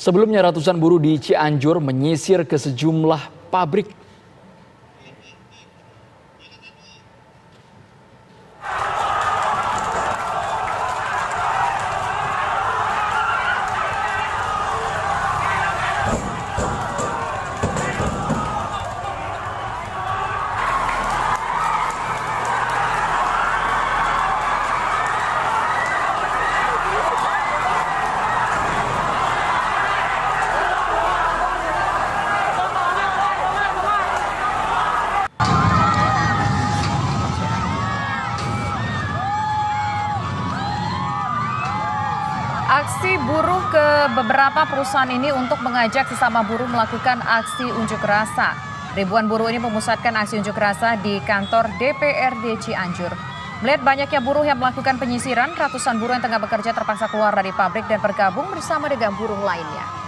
Sebelumnya ratusan buruh di Cianjur menyisir ke sejumlah pabrik. Aksi buruh ke beberapa perusahaan ini untuk mengajak sesama buruh melakukan aksi unjuk rasa. Ribuan buruh ini memusatkan aksi unjuk rasa di kantor DPRD Cianjur. Melihat banyaknya buruh yang melakukan penyisiran, ratusan buruh yang tengah bekerja terpaksa keluar dari pabrik dan bergabung bersama dengan buruh lainnya.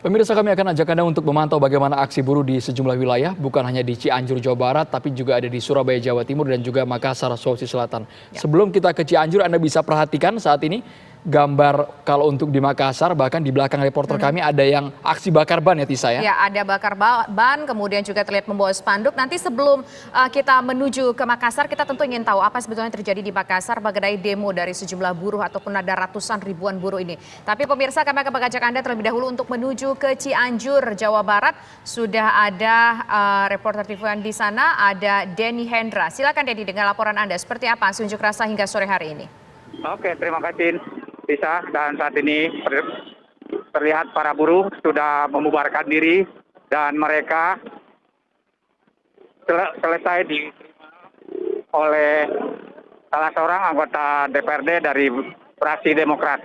Pemirsa, kami akan ajak Anda untuk memantau bagaimana aksi buruh di sejumlah wilayah, bukan hanya di Cianjur, Jawa Barat, tapi juga ada di Surabaya, Jawa Timur, dan juga Makassar, Sulawesi Selatan. Sebelum kita ke Cianjur, Anda bisa perhatikan saat ini gambar kalau untuk di Makassar, bahkan di belakang reporter kami ada yang aksi bakar ban ya, Tisa ya? Ya, ada bakar ban, kemudian juga terlihat membawa spanduk. Nanti sebelum kita menuju ke Makassar, kita tentu ingin tahu apa sebetulnya terjadi di Makassar mengenai demo dari sejumlah buruh ataupun ada ratusan ribuan buruh ini. Tapi pemirsa, kami akan mengajak Anda terlebih dahulu untuk menuju ke Cianjur, Jawa Barat. Sudah ada reporter TV di sana, ada Denny Hendra. Silakan Denny dengan laporan Anda. Seperti apa aksi unjuk rasa hingga sore hari ini? Oke, terima kasih. Bisa, dan saat ini terlihat para buruh sudah membubarkan diri dan mereka selesai diterima oleh salah seorang anggota DPRD dari fraksi Demokrat.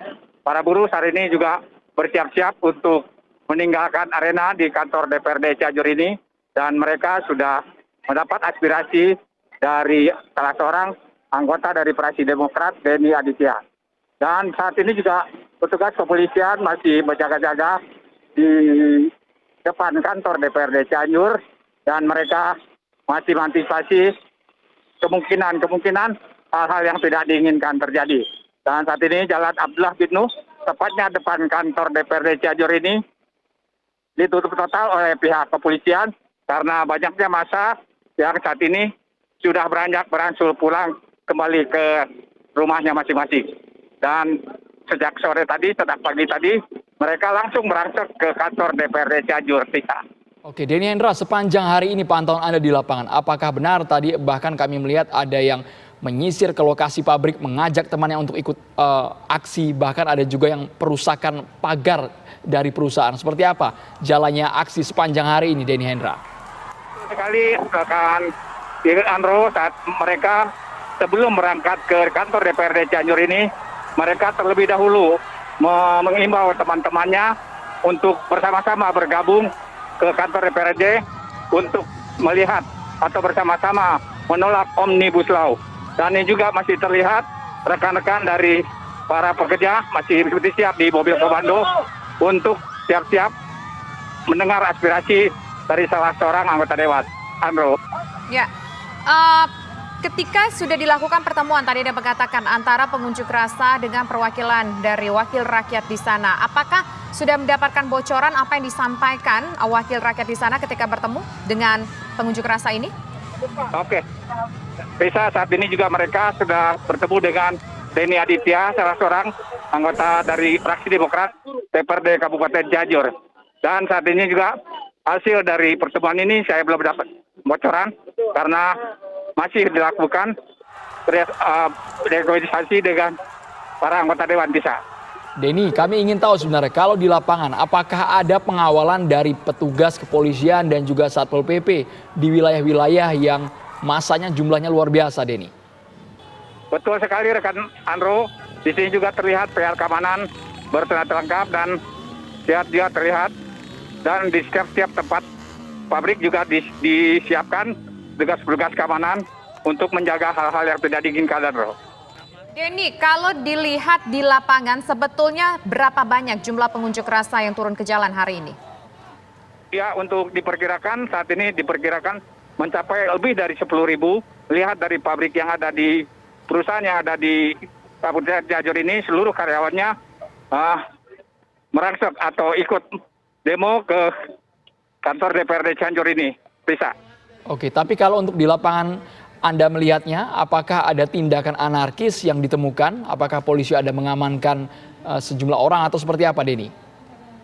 Para buruh saat ini juga bersiap-siap untuk meninggalkan arena di kantor DPRD Cianjur ini dan mereka sudah mendapat aspirasi dari salah seorang anggota dari fraksi Demokrat, Denny Aditya. Dan saat ini juga petugas kepolisian masih berjaga-jaga di depan kantor DPRD Cianjur dan mereka masih mengantisipasi kemungkinan hal-hal yang tidak diinginkan terjadi. Dan saat ini Jalan Abdullah bin Nuh, tepatnya depan kantor DPRD Cianjur ini, ditutup total oleh pihak kepolisian karena banyaknya massa yang saat ini sudah beranjak berangsur pulang kembali ke rumahnya masing-masing. Dan sejak sore tadi, sejak pagi tadi, mereka langsung berangkat ke kantor DPRD Cianjur. Oke, Denny Hendra, sepanjang hari ini pantauan Anda di lapangan, apakah benar tadi bahkan kami melihat ada yang menyisir ke lokasi pabrik, mengajak temannya untuk ikut aksi, bahkan ada juga yang perusakan pagar dari perusahaan. Seperti apa jalannya aksi sepanjang hari ini, Denny Hendra? Sekali rekan Andro, saat mereka sebelum berangkat ke kantor DPRD Cianjur ini, mereka terlebih dahulu mengimbau teman-temannya untuk bersama-sama bergabung ke kantor DPRD untuk melihat atau bersama-sama menolak Omnibus Law. Dan ini juga masih terlihat rekan-rekan dari para pekerja masih siap di mobil komando untuk siap-siap mendengar aspirasi dari salah seorang anggota Dewan. Andro. Ya. Ketika sudah dilakukan pertemuan tadi ada mengatakan antara pengunjuk rasa dengan perwakilan dari wakil rakyat di sana, apakah sudah mendapatkan bocoran apa yang disampaikan wakil rakyat di sana ketika bertemu dengan pengunjuk rasa ini? Oke, bisa saat ini juga mereka sudah bertemu dengan Denny Aditya, salah seorang anggota dari fraksi Demokrat DPRD Kabupaten Cianjur. Dan saat ini juga hasil dari pertemuan ini saya belum dapat bocoran karena masih dilakukan negosiasi dengan para anggota Dewan Bisa. Denny, kami ingin tahu sebenarnya kalau di lapangan apakah ada pengawalan dari petugas kepolisian dan juga Satpol PP di wilayah-wilayah yang masanya jumlahnya luar biasa, Denny? Betul sekali rekan Andro, di sini juga terlihat pihak keamanan bersenjata lengkap dan dia terlihat dan di setiap tempat pabrik juga disiapkan tugas-tugas keamanan untuk menjaga hal-hal yang tidak diinginkan, Andro. Denny, kalau dilihat di lapangan sebetulnya berapa banyak jumlah pengunjuk rasa yang turun ke jalan hari ini? Ya, untuk diperkirakan saat ini diperkirakan mencapai lebih dari 10.000. Lihat dari pabrik yang ada di perusahaan yang ada di Kabupaten Cianjur ini, seluruh karyawannya merangsek atau ikut demo ke kantor DPRD Cianjur ini. Bisa. Oke, tapi kalau untuk di lapangan Anda melihatnya, apakah ada tindakan anarkis yang ditemukan? Apakah polisi ada mengamankan sejumlah orang atau seperti apa, Denny?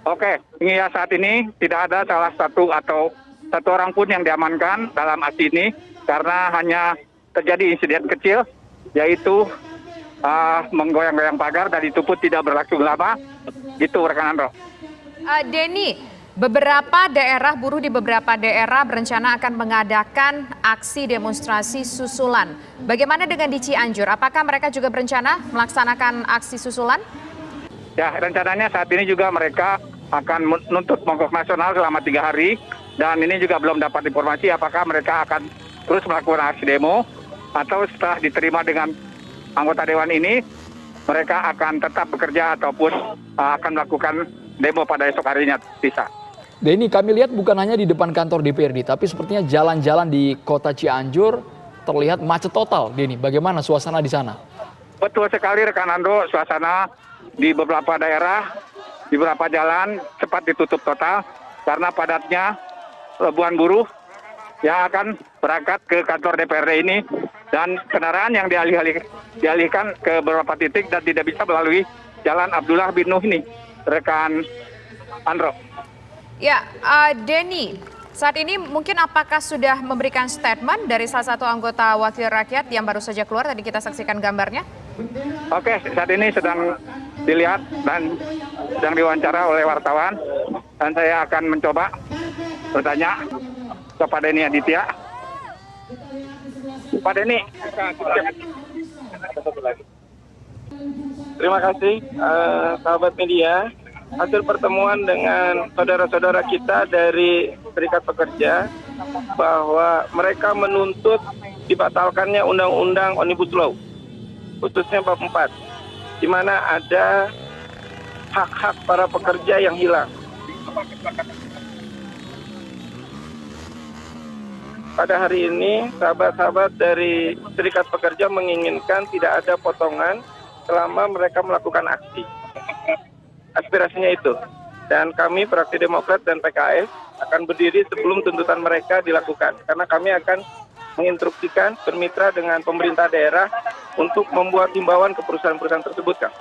Oke, hingga saat ini tidak ada salah satu atau satu orang pun yang diamankan dalam aksi ini karena hanya terjadi insiden kecil, yaitu menggoyang-goyang pagar dan itu pun tidak berlangsung lama. Gitu rekan Andro. Denny, beberapa daerah buruh di beberapa daerah berencana akan mengadakan aksi demonstrasi susulan. Bagaimana dengan di Cianjur? Apakah mereka juga berencana melaksanakan aksi susulan? Ya, rencananya saat ini juga mereka akan menuntut mogok nasional selama 3 hari. Dan ini juga belum dapat informasi apakah mereka akan terus melakukan aksi demo atau setelah diterima dengan anggota dewan ini, mereka akan tetap bekerja ataupun akan melakukan demo pada esok harinya. Bisa. Denny, kami lihat bukan hanya di depan kantor DPRD, tapi sepertinya jalan-jalan di kota Cianjur terlihat macet total. Denny, bagaimana suasana di sana? Betul sekali rekan Andro, suasana di beberapa daerah, di beberapa jalan cepat ditutup total karena padatnya ribuan buruh yang akan berangkat ke kantor DPRD ini dan kendaraan yang dialihkan ke beberapa titik dan tidak bisa melalui Jalan Abdullah bin Nuh ini, rekan Andro. Ya, Denny, saat ini mungkin apakah sudah memberikan statement dari salah satu anggota Wakil Rakyat yang baru saja keluar, tadi kita saksikan gambarnya? Oke, saat ini sedang dilihat dan sedang diwawancara oleh wartawan dan saya akan mencoba bertanya kepada Denny Aditya. Pak Denny. Terima kasih sahabat media. Hasil pertemuan dengan saudara-saudara kita dari Serikat Pekerja bahwa mereka menuntut dibatalkannya Undang-Undang Omnibus Law, khususnya bab 4, di mana ada hak-hak para pekerja yang hilang. Pada hari ini, sahabat-sahabat dari Serikat Pekerja menginginkan tidak ada potongan selama mereka melakukan aksi. Aspirasinya itu. Dan kami, Fraksi Demokrat dan PKS, akan berdiri sebelum tuntutan mereka dilakukan. Karena kami akan menginstruksikan bermitra dengan pemerintah daerah untuk membuat himbauan ke perusahaan-perusahaan tersebut, Kang.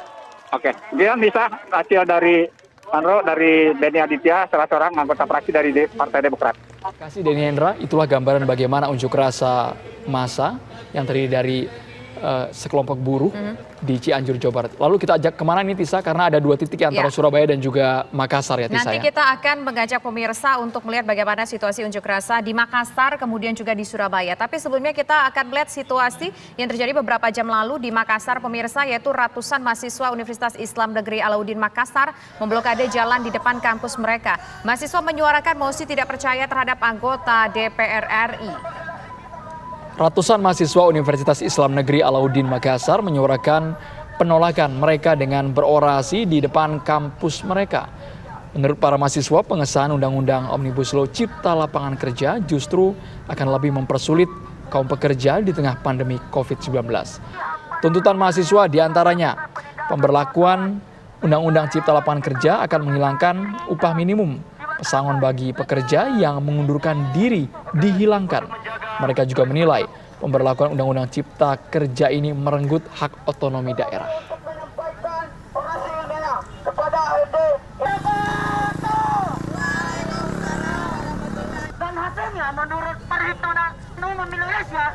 Oke, dia bisa hasil dari Andro, dari Denny Aditya, salah seorang anggota fraksi dari Partai Demokrat. Terima kasih Denny Hendra, itulah gambaran bagaimana unjuk rasa massa yang terdiri dari sekelompok buruh di Cianjur, Jawa Barat. Lalu kita ajak kemana ini Tisa? Karena ada 2 titik antara Surabaya dan juga Makassar ya Tisa. Nanti kita akan mengajak pemirsa untuk melihat bagaimana situasi unjuk rasa di Makassar kemudian juga di Surabaya. Tapi sebelumnya kita akan melihat situasi yang terjadi beberapa jam lalu di Makassar pemirsa, yaitu ratusan mahasiswa Universitas Islam Negeri Alauddin Makassar memblokade jalan di depan kampus mereka. Mahasiswa menyuarakan mosi tidak percaya terhadap anggota DPR RI. Ratusan mahasiswa Universitas Islam Negeri Alauddin Makassar menyuarakan penolakan mereka dengan berorasi di depan kampus mereka. Menurut para mahasiswa, pengesahan Undang-Undang Omnibus Law Cipta Lapangan Kerja justru akan lebih mempersulit kaum pekerja di tengah pandemi COVID-19. Tuntutan mahasiswa diantaranya pemberlakuan Undang-Undang Cipta Lapangan Kerja akan menghilangkan upah minimum, pesangon bagi pekerja yang mengundurkan diri dihilangkan. Mereka juga menilai pemberlakuan Undang-Undang Cipta Kerja ini merenggut hak otonomi daerah. Dan hasilnya menurut perhitungan umum Indonesia